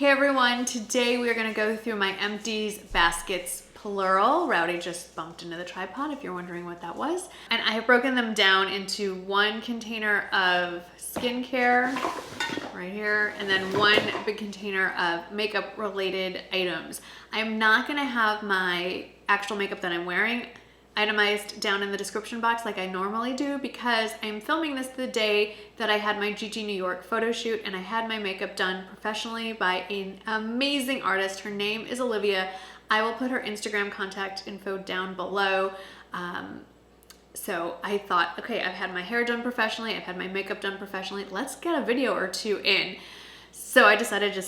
Hey everyone, today we are going to go through my Empties baskets plural. Rowdy just bumped into the tripod if you're wondering what that was. And I have broken them down into one container of skincare right here, and then one big container of makeup related items. I'm not going to have my actual makeup that I'm wearing itemized down in the description box like I normally do, because I'm filming this the day that I had my GiGi NY photo shoot, and I had my makeup done professionally by an amazing artist. Her name is Olivia. I will put her Instagram contact info down below. So I thought, okay, I've had my hair done professionally, I've had my makeup done professionally, let's get a video or two in. So I decided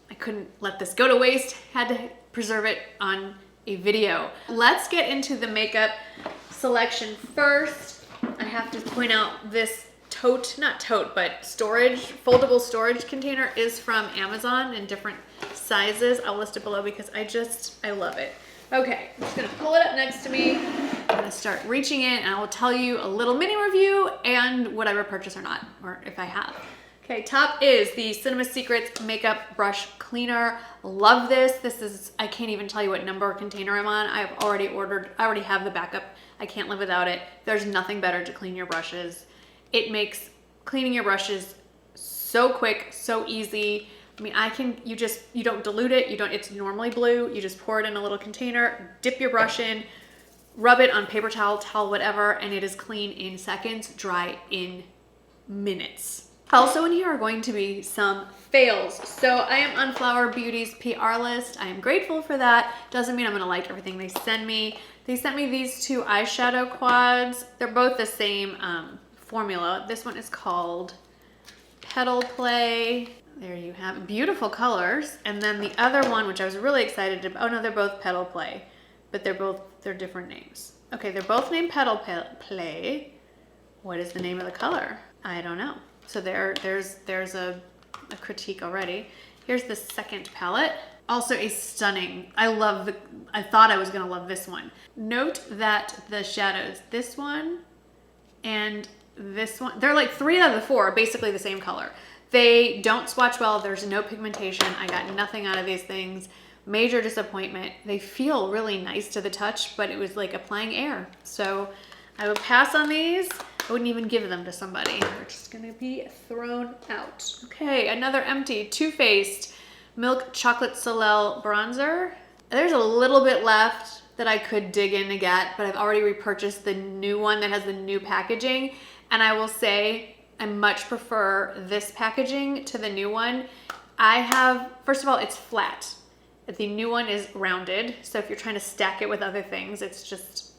I couldn't let this go to waste, had to preserve it on a video. Let's get into the makeup selection first. I have to point out this foldable storage container is from Amazon in different sizes. I'll list it below because I love it. Okay, I'm just gonna pull it up next to me. I'm gonna start reaching in and I will tell you a little mini review and would I repurchase or not, or if I have. Okay, top is the Cinema Secrets Makeup Brush Cleaner. Love this. This is, I can't even tell you what number container I'm on. I've already ordered, I already have the backup. I can't live without it. There's nothing better to clean your brushes. It makes cleaning your brushes so quick, so easy. I mean, you don't dilute it. It's normally blue. You just pour it in a little container, dip your brush in, rub it on paper towel, whatever, and it is clean in seconds, dry in minutes. Also in here are going to be some fails. So I am on Flower Beauty's PR list. I am grateful for that. Doesn't mean I'm gonna like everything they send me. They sent me these two eyeshadow quads. They're both the same formula. This one is called Petal Play. There you have it. Beautiful colors. And then the other one, which I was really excited about, oh no, they're both Petal Play, but they're different names. Okay, they're both named Petal Play. What is the name of the color? I don't know. So there's a critique already. Here's the second palette. Also a stunning, I thought I was gonna love this one. Note that the shadows, this one and this one, they're like 3 out of the 4 are basically the same color. They don't swatch well, there's no pigmentation. I got nothing out of these things. Major disappointment. They feel really nice to the touch, but it was like applying air. So I would pass on these. I wouldn't even give them to somebody. They're just gonna be thrown out. Okay, another empty, Too Faced Milk Chocolate Soleil Bronzer. There's a little bit left that I could dig in to get, but I've already repurchased the new one that has the new packaging. And I will say, I much prefer this packaging to the new one. First of all, it's flat. The new one is rounded. So if you're trying to stack it with other things, it's just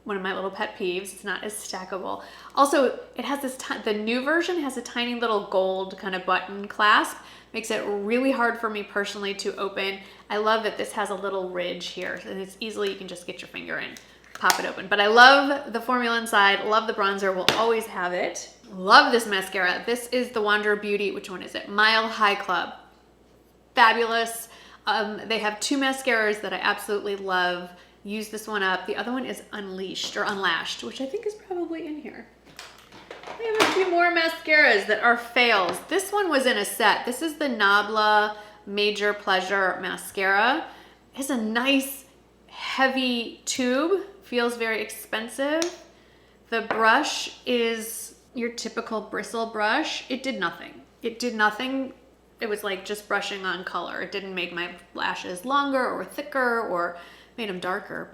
one of my little pet peeves. It's not as stackable. Also, it has the new version has a tiny little gold kind of button clasp. Makes it really hard for me personally to open. I love that this has a little ridge here, and it's easily, you can just get your finger in, pop it open. But I love the formula inside, love the bronzer, will always have it. Love this mascara. This is the Wanderer Beauty, which one is it? Mile High Club. Fabulous. They have 2 mascaras that I absolutely love. Use this one up. The other one is Unlashed, which I think is probably in here. We have a few more mascaras that are fails. This one was in a set. This is the Nabla Major Pleasure Mascara. It has a nice heavy tube, feels very expensive. The brush is your typical bristle brush. It did nothing. It was like just brushing on color. It didn't make my lashes longer or thicker or made them darker,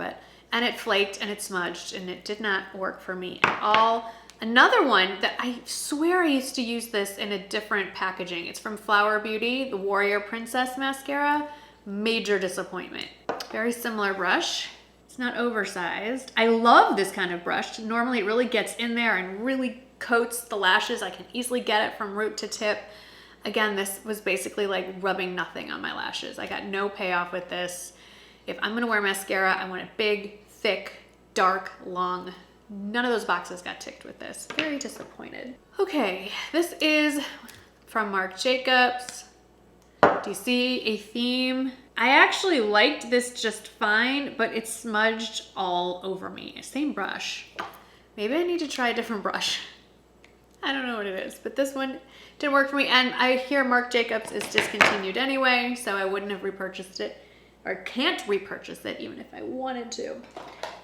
and it flaked and it smudged and it did not work for me at all. Another one that I swear I used to use this in a different packaging. It's from Flower Beauty, the Warrior Princess Mascara. Major disappointment. Very similar brush. It's not oversized. I love this kind of brush. Normally it really gets in there and really coats the lashes. I can easily get it from root to tip. Again, this was basically like rubbing nothing on my lashes. I got no payoff with this. If I'm gonna wear mascara, I want it big, thick, dark, long. None of those boxes got ticked with this. Very disappointed. Okay, this is from Marc Jacobs. Do you see a theme? I actually liked this just fine, but it smudged all over me. Same brush. Maybe I need to try a different brush. I don't know what it is, but this one didn't work for me. And I hear Marc Jacobs is discontinued anyway, so I wouldn't have repurchased it, or can't repurchase it even if I wanted to.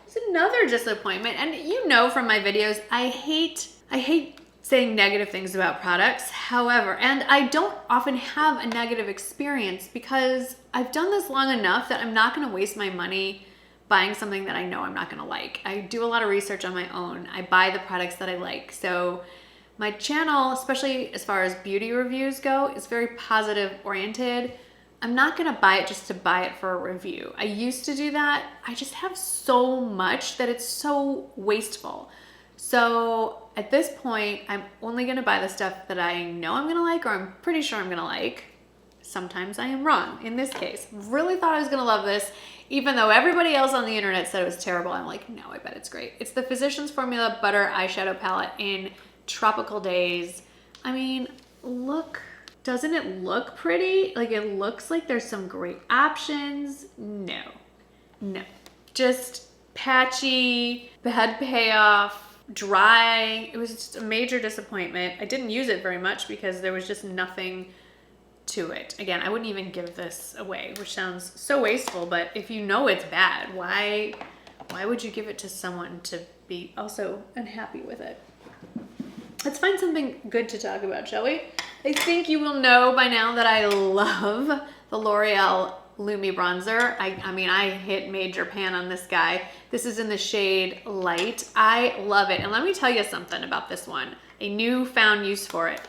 It's another disappointment. And you know from my videos, I hate saying negative things about products. However, and I don't often have a negative experience because I've done this long enough that I'm not gonna waste my money buying something that I know I'm not gonna like. I do a lot of research on my own. I buy the products that I like. So my channel, especially as far as beauty reviews go, is very positive oriented. I'm not gonna buy it just to buy it for a review. I used to do that. I just have so much that it's so wasteful. So at this point, I'm only gonna buy the stuff that I know I'm gonna like, or I'm pretty sure I'm gonna like. Sometimes I am wrong. In this case, really thought I was gonna love this, even though everybody else on the internet said it was terrible. I'm like, no, I bet it's great. It's the Physicians Formula Butter Eyeshadow Palette in Tropical Days. I mean, look, doesn't it look pretty? Like, it looks like there's some great options. No, just patchy, bad payoff, dry. It was just a major disappointment. I didn't use it very much because there was just nothing to it. Again, I wouldn't even give this away, which sounds so wasteful, but if you know it's bad, why would you give it to someone to be also unhappy with it? Let's find something good to talk about, shall we? I think you will know by now that I love the L'Oreal Lumi Bronzer. I mean, I hit major pan on this guy. This is in the shade Light. I love it. And let me tell you something about this one, a newfound use for it.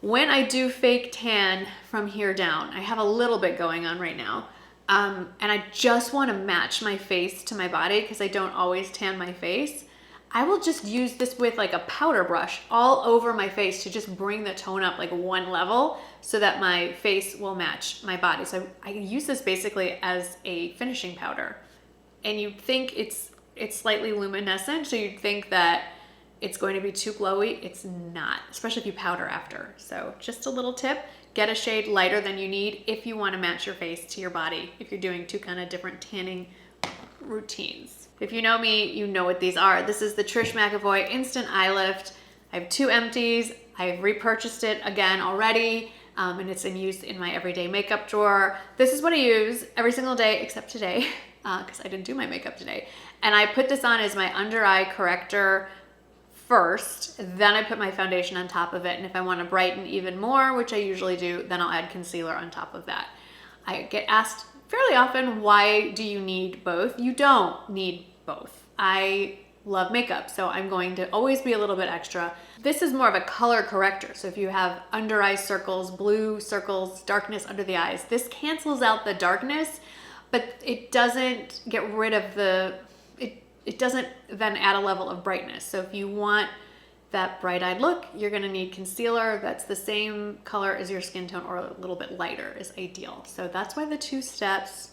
When I do fake tan from here down, I have a little bit going on right now. And I just want to match my face to my body because I don't always tan my face. I will just use this with like a powder brush all over my face to just bring the tone up like one level so that my face will match my body. So I use this basically as a finishing powder. And you'd think it's slightly luminescent, so you'd think that it's going to be too glowy. It's not, especially if you powder after. So just a little tip, get a shade lighter than you need if you want to match your face to your body, if you're doing two kind of different tanning routines. If you know me, you know what these are. This is the Trish McEvoy Instant Eye Lift. I have 2 empties. I've repurchased it again already, and it's in use in my everyday makeup drawer. This is what I use every single day except today, because I didn't do my makeup today. And I put this on as my under eye corrector first, then I put my foundation on top of it. And if I want to brighten even more, which I usually do, then I'll add concealer on top of that. I get asked fairly often, why do you need both? You don't need both. I love makeup, so I'm going to always be a little bit extra. This is more of a color corrector. So if you have under eye circles, blue circles, darkness under the eyes, this cancels out the darkness, but it doesn't get rid of the, it doesn't then add a level of brightness. So if you want that bright-eyed look, you're gonna need concealer that's the same color as your skin tone or a little bit lighter is ideal. So that's why the 2 steps.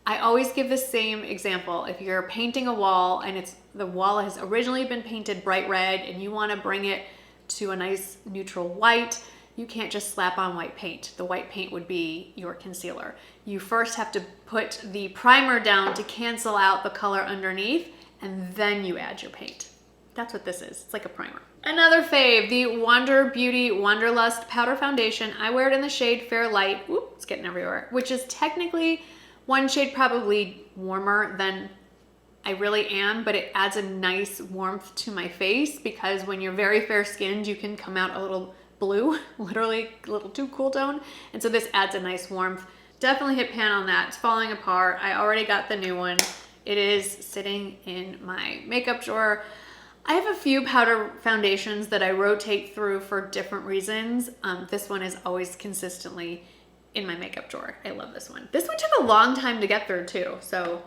I always give the same example. If you're painting a wall and the wall has originally been painted bright red and you wanna bring it to a nice neutral white, you can't just slap on white paint. The white paint would be your concealer. You first have to put the primer down to cancel out the color underneath, and then you add your paint. That's what this is. It's like a primer. Another fave, the Wander Beauty Wanderlust Powder Foundation. I wear it in the shade Fair Light. Whoop, it's getting everywhere. Which is technically one shade probably warmer than I really am, but it adds a nice warmth to my face because when you're very fair skinned, you can come out a little blue, literally a little too cool tone. And so this adds a nice warmth. Definitely hit pan on that. It's falling apart. I already got the new one. It is sitting in my makeup drawer. I have a few powder foundations that I rotate through for different reasons. This one is always consistently in my makeup drawer. I love this one. This one took a long time to get through too. So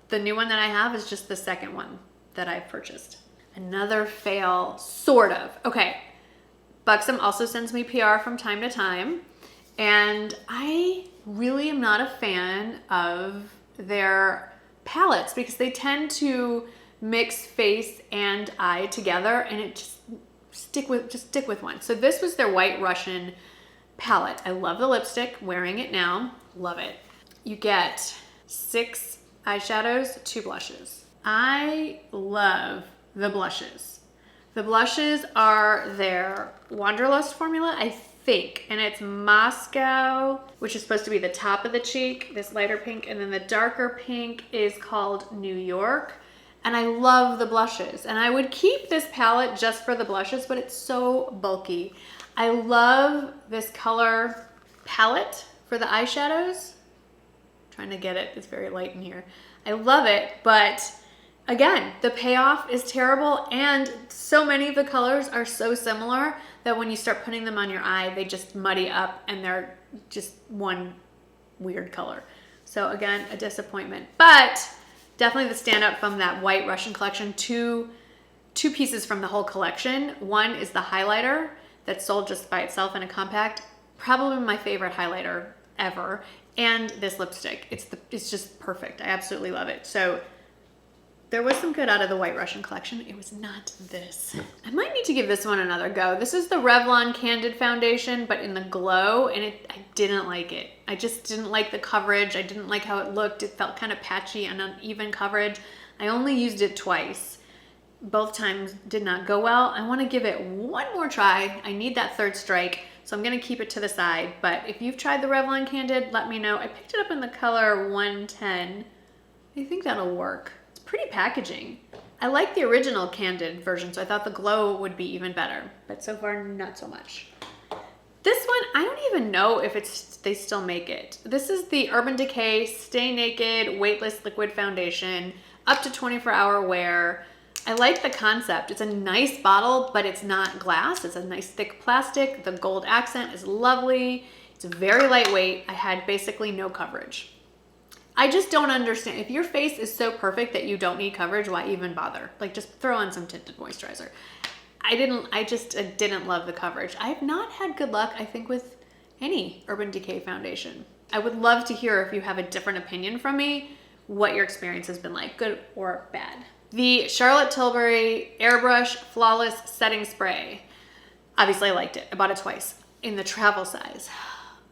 the new one that I have is just the second one that I've purchased. Another fail, sort of. Okay, Buxom also sends me PR from time to time, and I really am not a fan of their palettes because they tend to mix face and eye together, and it just stick with one. So this was their White Russian palette. I love the lipstick, wearing it now, love it. You get 6 eyeshadows, 2 blushes. I love the blushes. The blushes are their Wanderlust formula, I think, and it's Moscow, which is supposed to be the top of the cheek, this lighter pink, and then the darker pink is called New York. And I love the blushes, and I would keep this palette just for the blushes, but it's so bulky. I love this color palette for the eyeshadows. I'm trying to get it, it's very light in here. I love it, but again, the payoff is terrible, and so many of the colors are so similar that when you start putting them on your eye, they just muddy up and they're just one weird color. So again, a disappointment, but definitely the standout from that white Russian collection. Two pieces from the whole collection. One is the highlighter that's sold just by itself in a compact, probably my favorite highlighter ever, and this lipstick. It's just perfect. I absolutely love it. So there was some good out of the white Russian collection. It was not this. I might need to give this one another go. This is the Revlon Candid foundation, but in the glow, and I didn't like it. I just didn't like the coverage. I didn't like how it looked. It felt kind of patchy and uneven coverage. I only used it twice. Both times did not go well. I want to give it one more try. I need that third strike, so I'm going to keep it to the side. But if you've tried the Revlon Candid, let me know. I picked it up in the color 110. I think that'll work. Pretty packaging. I like the original Candid version, so I thought the glow would be even better, but so far not so much. This one, I don't even know if they still make it. This is the Urban Decay Stay Naked Weightless Liquid Foundation, up to 24-hour wear. I like the concept. It's a nice bottle, but it's not glass. It's a nice thick plastic. The gold accent is lovely. It's very lightweight. I had basically no coverage. I just don't understand. If your face is so perfect that you don't need coverage, why even bother? Like, just throw on some tinted moisturizer. I just didn't love the coverage. I have not had good luck, I think, with any Urban Decay foundation. I would love to hear, if you have a different opinion from me, what your experience has been like, good or bad. The Charlotte Tilbury Airbrush Flawless Setting Spray. Obviously I liked it. I bought it twice in the travel size.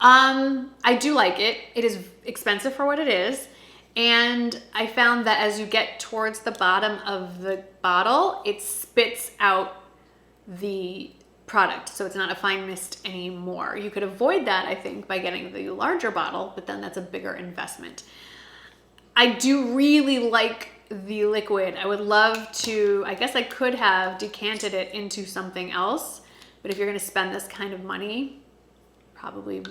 I do like it. It is expensive for what it is. And I found that as you get towards the bottom of the bottle, it spits out the product. So it's not a fine mist anymore. You could avoid that, I think, by getting the larger bottle, but then that's a bigger investment. I do really like the liquid. I would love to, I guess I could have decanted it into something else, but if you're going to spend this kind of money, probably,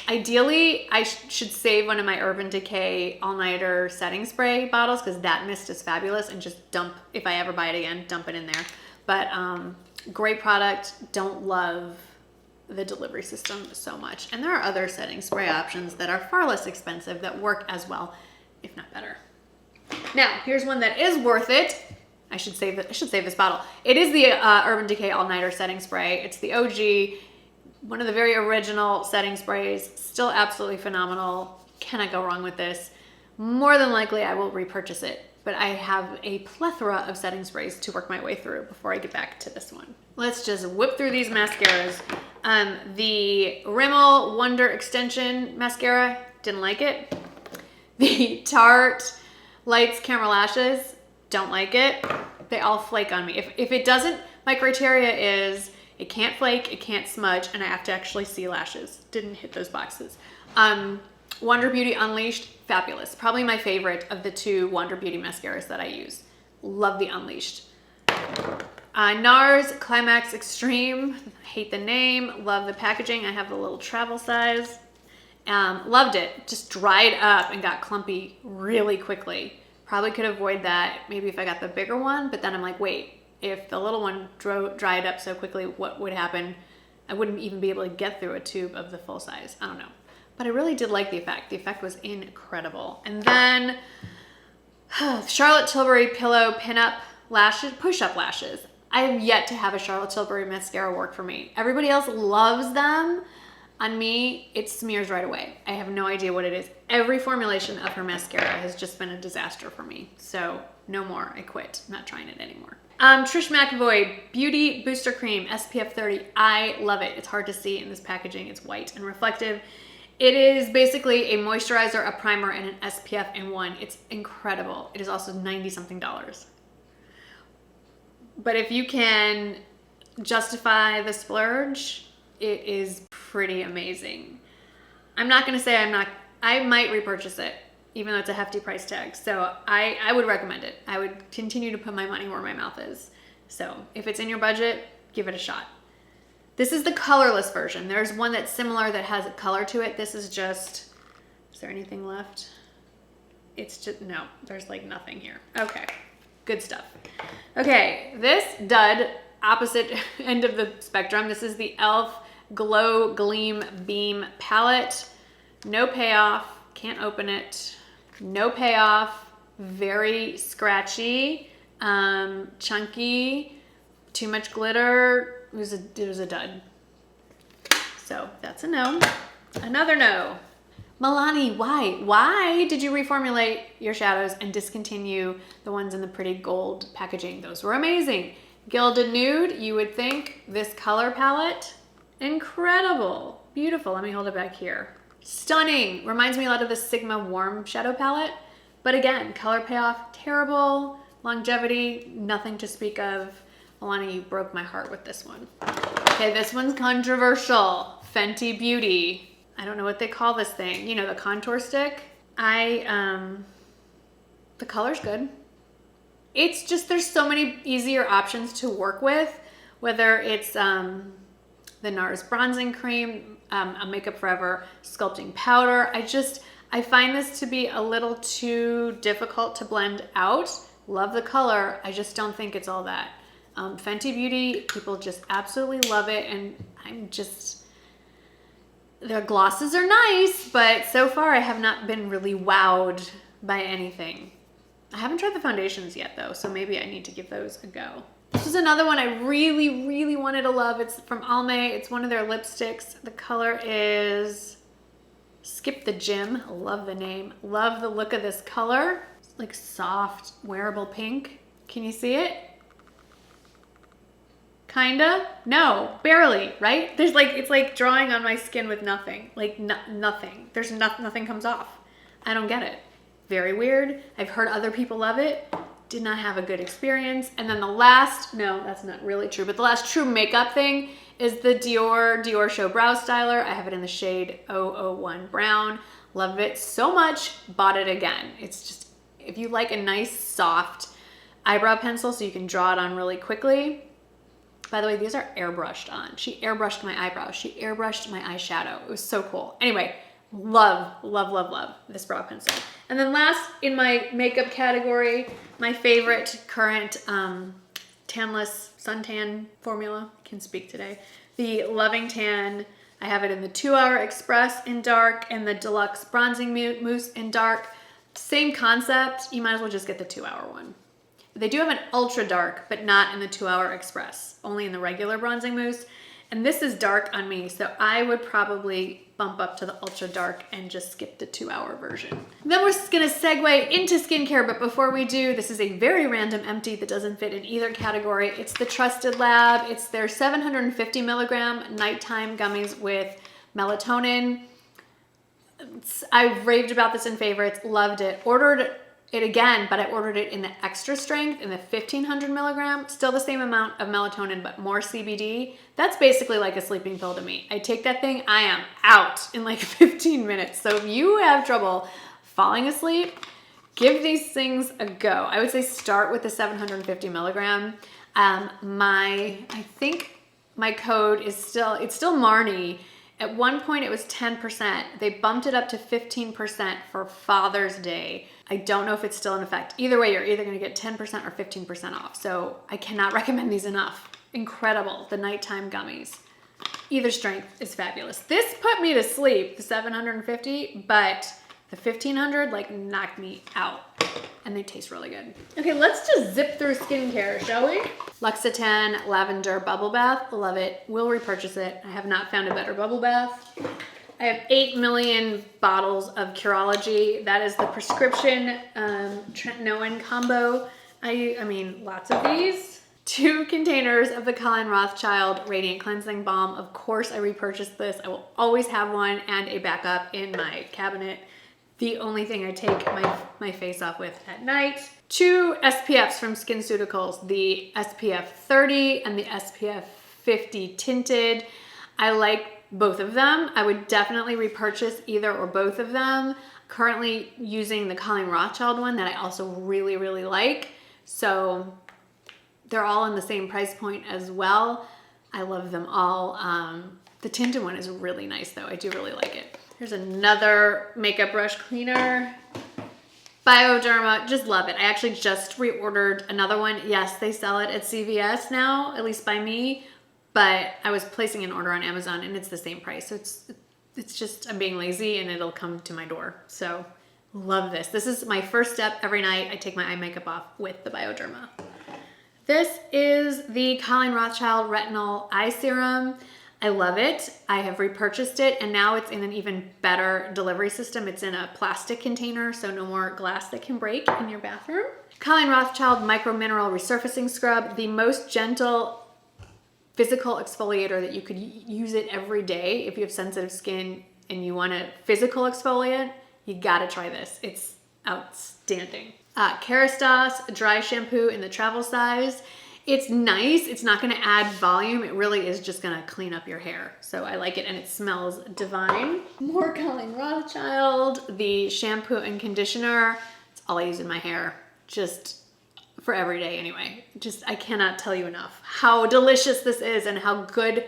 ideally, I should save one of my Urban Decay all-nighter setting spray bottles, because that mist is fabulous, and just dump, if I ever buy it again, dump it in there. But great product. Don't love the delivery system so much. And there are other setting spray options that are far less expensive that work as well, if not better. Now, here's one that is worth it. I should save this bottle. It is the Urban Decay all-nighter setting spray. It's the OG. One of the very original setting sprays, still absolutely phenomenal. Cannot go wrong with this. More than likely, I will repurchase it, but I have a plethora of setting sprays to work my way through before I get back to this one. Let's just whip through these mascaras. The Rimmel Wonder Extension Mascara, didn't like it. The Tarte Lights Camera Lashes, don't like it. They all flake on me. If it doesn't, my criteria is it can't flake, it can't smudge, and I have to actually see lashes. Didn't hit those boxes. Wonder Beauty Unleashed, fabulous. Probably my favorite of the two Wonder Beauty mascaras that I use. Love the Unleashed. NARS Climax Extreme, hate the name, love the packaging. I have the little travel size. Loved it. Just dried up and got clumpy really quickly. Probably could avoid that maybe if I got the bigger one, but then I'm like, wait, if the little one dried up so quickly, what would happen? I wouldn't even be able to get through a tube of the full size. I don't know. But I really did like the effect. The effect was incredible. And then Charlotte Tilbury Pillow Pinup Lashes, Push-Up Lashes. I have yet to have a Charlotte Tilbury mascara work for me. Everybody else loves them. On me, it smears right away. I have no idea what it is. Every formulation of her mascara has just been a disaster for me. So no more, I quit. I'm not trying it anymore. Trish McAvoy Beauty Booster Cream SPF 30. I love it. It's hard to see in this packaging. It's white and reflective. It is basically a moisturizer, a primer, and an SPF in one. It's incredible. It is also $90-something. But if you can justify the splurge, it is pretty amazing. I'm not gonna say I might repurchase it, even though it's a hefty price tag. So I would recommend it. I would continue to put my money where my mouth is. So if it's in your budget, give it a shot. This is the colorless version. There's one that's similar that has a color to it. This is just, is there anything left? It's just, no, there's like nothing here. Okay, good stuff. Okay, this dud, opposite end of the spectrum. This is the e.l.f. Glow Gleam Beam Palette. No payoff, can't open it. No payoff, very scratchy, chunky, too much glitter. It was a dud. So that's a no. Another no. Milani, why? Why did you reformulate your shadows and discontinue the ones in the pretty gold packaging? Those were amazing. Gilded Nude, you would think this color palette, incredible. Beautiful, let me hold it back here. Stunning, reminds me a lot of the Sigma Warm Shadow Palette. But again, color payoff, terrible. Longevity, nothing to speak of. Milani, you broke my heart with this one. Okay, this one's controversial. Fenty Beauty. I don't know what they call this thing. You know, the contour stick. The color's good. It's just, there's so many easier options to work with, whether it's the NARS bronzing cream, a Makeup Forever sculpting powder. I find this to be a little too difficult to blend out. Love the color. I just don't think it's all that. Fenty Beauty, people just absolutely love it. And their glosses are nice, but so far I have not been really wowed by anything. I haven't tried the foundations yet though, so maybe I need to give those a go. This is another one I really, really wanted to love. It's from Almay. It's one of their lipsticks. The color is Skip the Gym. I love the name. Love the look of this color. It's like soft, wearable pink. Can you see it? Kinda? No, barely, right? It's like drawing on my skin with nothing. Like nothing. Nothing comes off. I don't get it. Very weird. I've heard other people love it. Did not have a good experience. And then the last, no, that's not really true, but the last true makeup thing is the Dior Show Brow Styler. I have it in the shade 001 Brown. Love it so much. Bought it again. It's just, if you like a nice soft eyebrow pencil so you can draw it on really quickly. By the way, these are airbrushed on. She airbrushed my eyebrows. She airbrushed my eyeshadow. It was so cool. Anyway, love, love, love, love this brow pencil. And then last in my makeup category, my favorite current tanless suntan formula. I can speak today. The Loving Tan. I have it in the 2 Hour Express in dark and the Deluxe Bronzing Mousse in dark. Same concept. You might as well just get the 2 Hour one. They do have an ultra dark, but not in the 2 Hour Express, only in the regular bronzing mousse. And this is dark on me, so I would probably bump up to the ultra dark and just skip the 2 Hour version. Then we're gonna segue into skincare, but before we do, this is a very random empty that doesn't fit in either category. It's the Trusted Lab. It's their 750 milligram nighttime gummies with melatonin. I've raved about this in favorites, loved it. Ordered it again, but I ordered it in the extra strength in the 1500 milligram, still the same amount of melatonin, but more CBD. That's basically like a sleeping pill to me. I take that thing, I am out in like 15 minutes. So if you have trouble falling asleep, give these things a go. I would say start with the 750 milligram. I think my code is still Marnie. At one point it was 10%. They bumped it up to 15% for Father's Day. I don't know if it's still in effect. Either way, you're either gonna get 10% or 15% off. So I cannot recommend these enough. Incredible, the nighttime gummies. Either strength is fabulous. This put me to sleep, the 750, but the 1500 like knocked me out. And they taste really good. Okay, let's just zip through skincare, shall we? L'Occitane Lavender Bubble Bath, love it. Will repurchase it. I have not found a better bubble bath. I have 8 million bottles of Curology. That is the prescription Tretinoin combo. I mean, lots of these. 2 containers of the Colin Rothschild Radiant Cleansing Balm. Of course, I repurchased this. I will always have one and a backup in my cabinet. the only thing I take my face off with at night. 2 SPFs from SkinCeuticals, the SPF 30 and the SPF 50 tinted. I like both of them. I would definitely repurchase either or both of them. Currently using the Colleen Rothschild one that I also really, really like. So they're all in the same price point as well. I love them all. The tinted one is really nice though. I do really like it. Here's another makeup brush cleaner. Bioderma, just love it. I actually just reordered another one. Yes, they sell it at CVS now, at least by me, but I was placing an order on Amazon and it's the same price. So it's just, I'm being lazy and it'll come to my door. So love this. This is my first step every night. I take my eye makeup off with the Bioderma. This is the Colleen Rothschild Retinol Eye Serum. I love it. I have repurchased it and now it's in an even better delivery system. It's in a plastic container, so no more glass that can break in your bathroom. Colleen Rothschild Micro Mineral Resurfacing Scrub, the most gentle physical exfoliator that you could use it every day. If you have sensitive skin and you want a physical exfoliant, you gotta try this. It's outstanding. Kerastase dry shampoo in the travel size. It's nice. It's not gonna add volume. It really is just gonna clean up your hair. So I like it and it smells divine. More Colleen Rothschild, the shampoo and conditioner. It's all I use in my hair, just for every day anyway. Just, I cannot tell you enough how delicious this is and how good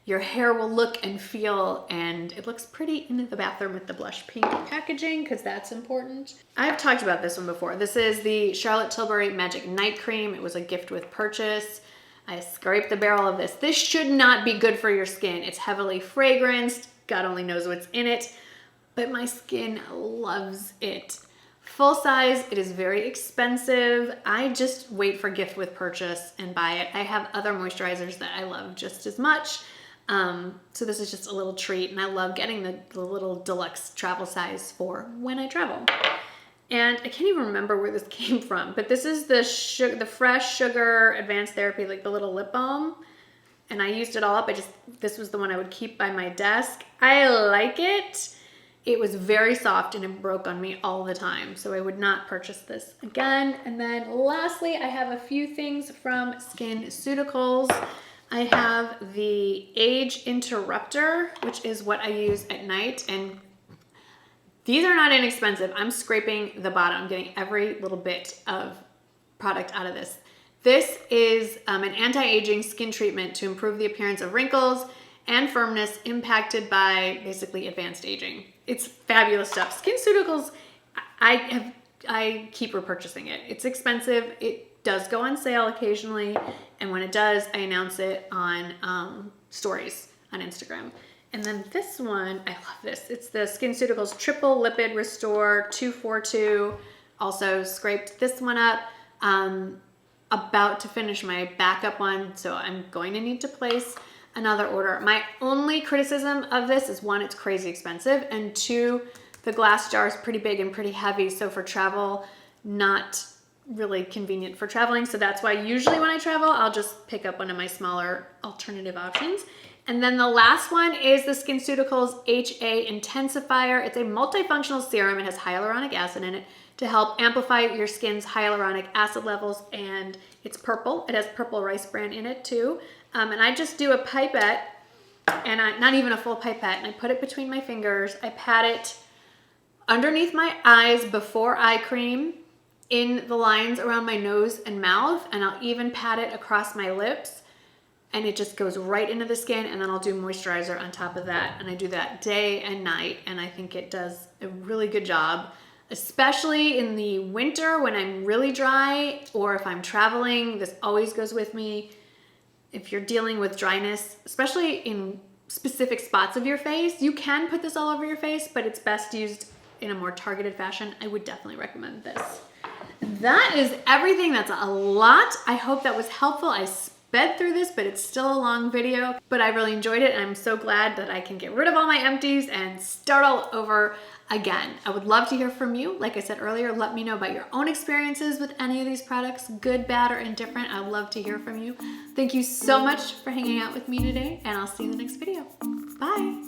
your hair will look and feel, and it looks pretty in the bathroom with the blush pink packaging because that's important. I've talked about this one before. This is the Charlotte Tilbury Magic Night Cream. It was a gift with purchase. I scraped the barrel of this. This should not be good for your skin. It's heavily fragranced. God only knows what's in it, but my skin loves it. Full size, it is very expensive. I just wait for gift with purchase and buy it. I have other moisturizers that I love just as much. So this is just a little treat and I love getting the little deluxe travel size for when I travel. And I can't even remember where this came from, but this is the Fresh Sugar Advanced Therapy, like the little lip balm. And I used it all up. This was the one I would keep by my desk. I like it. It was very soft and it broke on me all the time. So I would not purchase this again. And then lastly, I have a few things from SkinCeuticals. I have the Age Interrupter, which is what I use at night. And these are not inexpensive. I'm scraping the bottom. I'm getting every little bit of product out of this. This is an anti-aging skin treatment to improve the appearance of wrinkles and firmness impacted by basically advanced aging. It's fabulous stuff. SkinCeuticals, I keep repurchasing it. It's expensive. It does go on sale occasionally. And when it does, I announce it on stories on Instagram. And then this one, I love this. It's the SkinCeuticals Triple Lipid Restore 242. Also scraped this one up. About to finish my backup one, so I'm going to need to place another order. My only criticism of this is, one, it's crazy expensive, and two, the glass jar is pretty big and pretty heavy, so for travel, not really convenient for traveling. So that's why usually when I travel, I'll just pick up one of my smaller alternative options. And then the last one is the SkinCeuticals HA Intensifier. It's a multifunctional serum. It has hyaluronic acid in it to help amplify your skin's hyaluronic acid levels, and it's purple. It has purple rice bran in it too. And I just do a pipette, and not even a full pipette, and I put it between my fingers. I pat it underneath my eyes before eye cream, in the lines around my nose and mouth, and I'll even pat it across my lips, and it just goes right into the skin, and then I'll do moisturizer on top of that, and I do that day and night, and I think it does a really good job, especially in the winter when I'm really dry, or if I'm traveling. This always goes with me. If you're dealing with dryness, especially in specific spots of your face, you can put this all over your face, but it's best used in a more targeted fashion. I would definitely recommend this. That is everything. That's a lot. I hope that was helpful. I sped through this, but it's still a long video, but I really enjoyed it, and I'm so glad that I can get rid of all my empties and start all over again. I would love to hear from you. Like I said earlier, let me know about your own experiences with any of these products, good, bad, or indifferent. I'd love to hear from you. Thank you so much for hanging out with me today, and I'll see you in the next video. Bye.